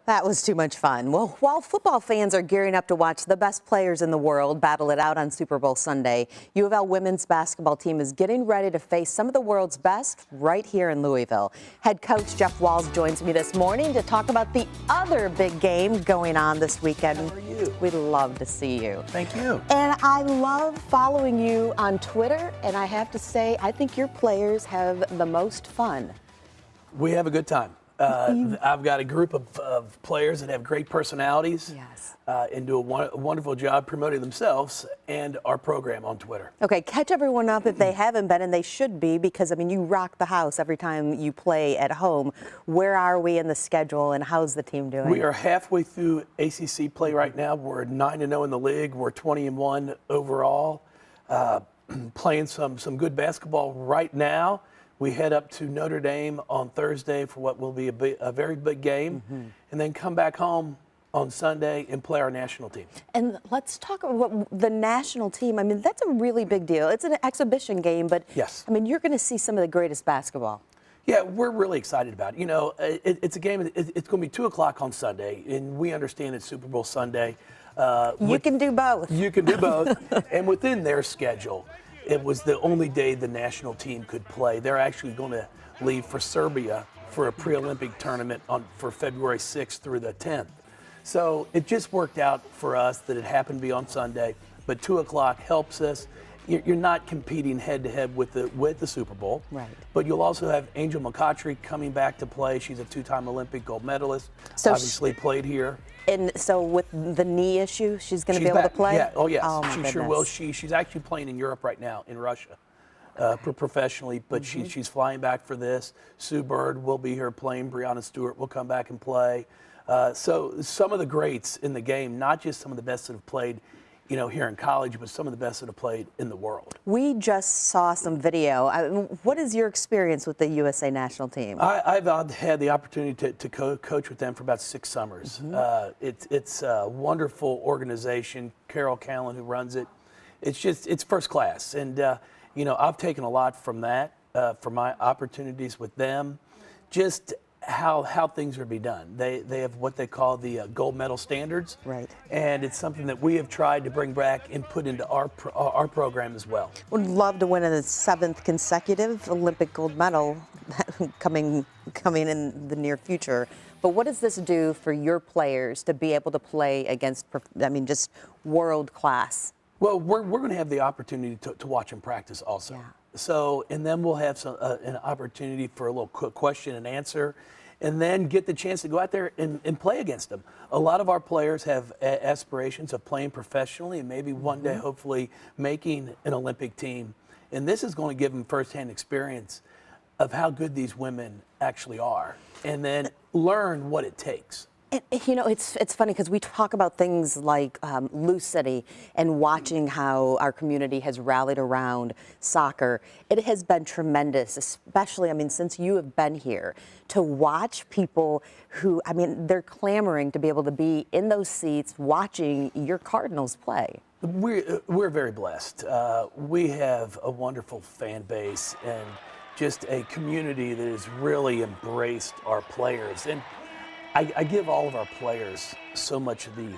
That was too much fun. Well, while football fans are gearing up to watch the best players in the world battle it out on Super Bowl Sunday, U of L women's basketball team is getting ready to face some of the world's best right here in Louisville. Head coach Jeff Walz joins me this morning to talk about the other big game going on this weekend. How are you? We'd love to see you. Thank you. And I love following you on Twitter, and I have to say, I think your players have the most fun. We have a good time. I've got a group of players that have great personalities. Yes. And do a wonderful job promoting themselves and our program on Twitter. Okay, catch everyone up if they haven't been, and they should be, because, I mean, you rock the house every time you play at home. Where are we in the schedule, and how's the team doing? We are halfway through ACC play right now. We're 9-0 in the league. We're 20-1 overall. Playing some good basketball right now. We head up to Notre Dame on Thursday for what will be a very big game, and then come back home on Sunday and play our national team. And let's talk about the national team. I mean, that's a really big deal. It's an exhibition game, but yes. I mean, you're going to see some of the greatest basketball. Yeah, we're really excited about it. You know, it's a game, it's going to be 2 o'clock on Sunday, and we understand it's Super Bowl Sunday. You can do both. You can do both. And within their schedule, it was the only day the national team could play. They're actually going to leave for Serbia for a pre-Olympic tournament for February 6th through the 10th. So it just worked out for us that it happened to be on Sunday, but 2 o'clock helps us. You're not competing head-to-head with the Super Bowl. Right. But you'll also have Angel McCoughtry coming back to play. She's a two-time Olympic gold medalist, so obviously played here. And so with the knee issue, she's going to be able to play? Yeah, oh yes, Oh, she sure will. She's actually playing in Europe right now, in Russia, professionally, but she's flying back for this. Sue Bird will be here playing. Breanna Stewart will come back and play. So some of the greats in the game, not just some of the best that have played, you know, here in college, but some of the best that have played in the world. We just saw some video. What is your experience with the USA national team? I've had the opportunity to coach with them for about 6 summers. It's a wonderful organization. Carol Callan, who runs it, it's first class. And you know, I've taken a lot from that, from my opportunities with them. Just how things are to be done. They have what they call the gold medal standards, right? And it's something that we have tried to bring back and put into our program as well. Would love to win a 7th consecutive Olympic gold medal coming in the near future. But what does this do for your players to be able to play against, I mean, just world class? Well, we're going to have the opportunity to watch them practice also. Yeah. So, and then we'll have an opportunity for a little quick question and answer, and then get the chance to go out there and play against them. A lot of our players have aspirations of playing professionally and maybe one day, hopefully, making an Olympic team. And this is going to give them firsthand experience of how good these women actually are, and then learn what it takes. You know, it's funny because we talk about things like Lou City and watching how our community has rallied around soccer. It has been tremendous, especially, I mean, since you have been here, to watch people who, I mean, they're clamoring to be able to be in those seats watching your Cardinals play. We're very blessed. We have a wonderful fan base and just a community that has really embraced our players. And I give all of our players so much of the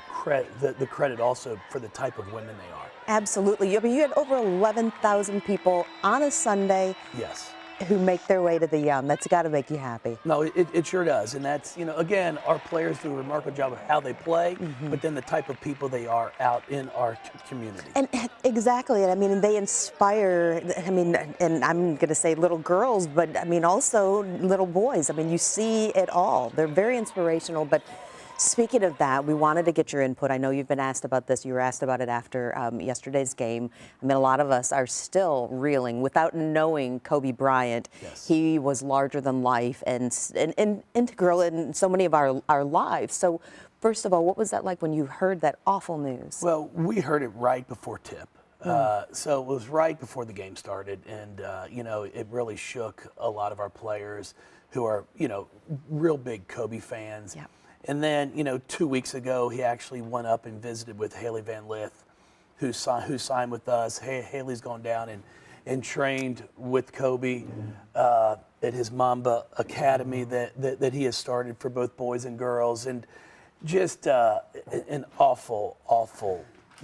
credit also for the type of women they are. Absolutely. I mean, you had over 11,000 people on a Sunday. Yes. Who make their way to the Yum. That's got to make you happy. No, it sure does. And that's, you know, again, our players do a remarkable job of how they play, but then the type of people they are out in our community. And exactly. I mean, they inspire, I mean, and I'm going to say little girls, but I mean, also little boys. I mean, you see it all. They're very inspirational, but speaking of that, we wanted to get your input. I know you've been asked about this. You were asked about it after yesterday's game. I mean, a lot of us are still reeling without knowing Kobe Bryant. Yes. He was larger than life and integral in so many of our lives. So, first of all, what was that like when you heard that awful news? Well, we heard it right before tip. So it was right before the game started, and you know, it really shook a lot of our players who are, you know, real big Kobe fans. Yep. And then, you know, 2 weeks ago, he actually went up and visited with Haley Van Lith, who signed with us. Haley's gone down and trained with Kobe. at his Mamba Academy that he has started for both boys and girls, and just an awful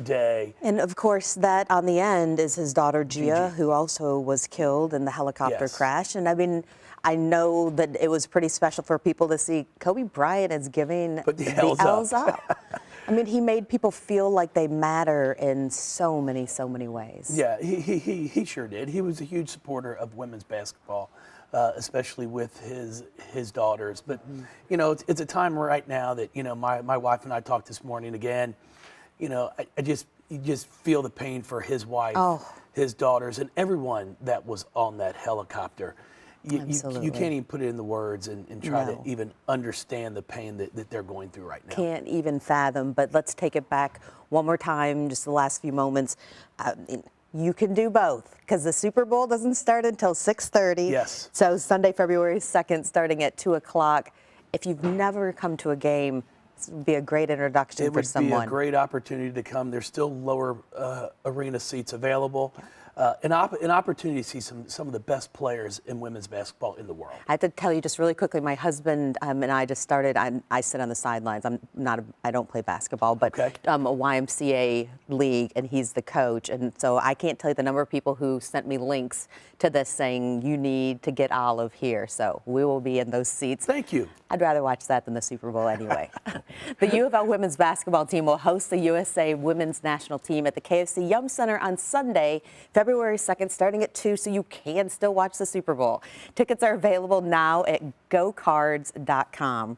day. And of course, that on the end is his daughter Gia, who also was killed in the helicopter Yes. crash. And I mean, I know that it was pretty special for people to see Kobe Bryant is giving Put the the L's L's up. up. I mean, he made people feel like they matter in so many ways. Yeah, he sure did. He was a huge supporter of women's basketball, especially with his daughters. But you know, it's a time right now that, you know, my wife and I talked this morning again. You know, you just feel the pain for his wife, his daughters, and everyone that was on that helicopter. You can't even put it into words and try to even understand the pain that they're going through right now. Can't even fathom. But let's take it back one more time, just the last few moments. You can do both, because the Super Bowl doesn't start until 6:30. Yes. So Sunday, February 2nd, starting at 2 o'clock. If you've never come to a game, this would be a great introduction for someone. It would be a great opportunity to come. There's still lower arena seats available. An opportunity to see some of the best players in women's basketball in the world. I have to tell you just really quickly, my husband and I just started, I sit on the sidelines. I don't play basketball, but a YMCA league, and he's the coach. And so I can't tell you the number of people who sent me links to this saying, you need to get Olive here. So we will be in those seats. Thank you. I'd rather watch that than the Super Bowl anyway. The UofL women's basketball team will host the USA women's national team at the KFC Yum Center on Sunday, February 2nd, starting at 2, so you can still watch the Super Bowl. Tickets are available now at gocards.com.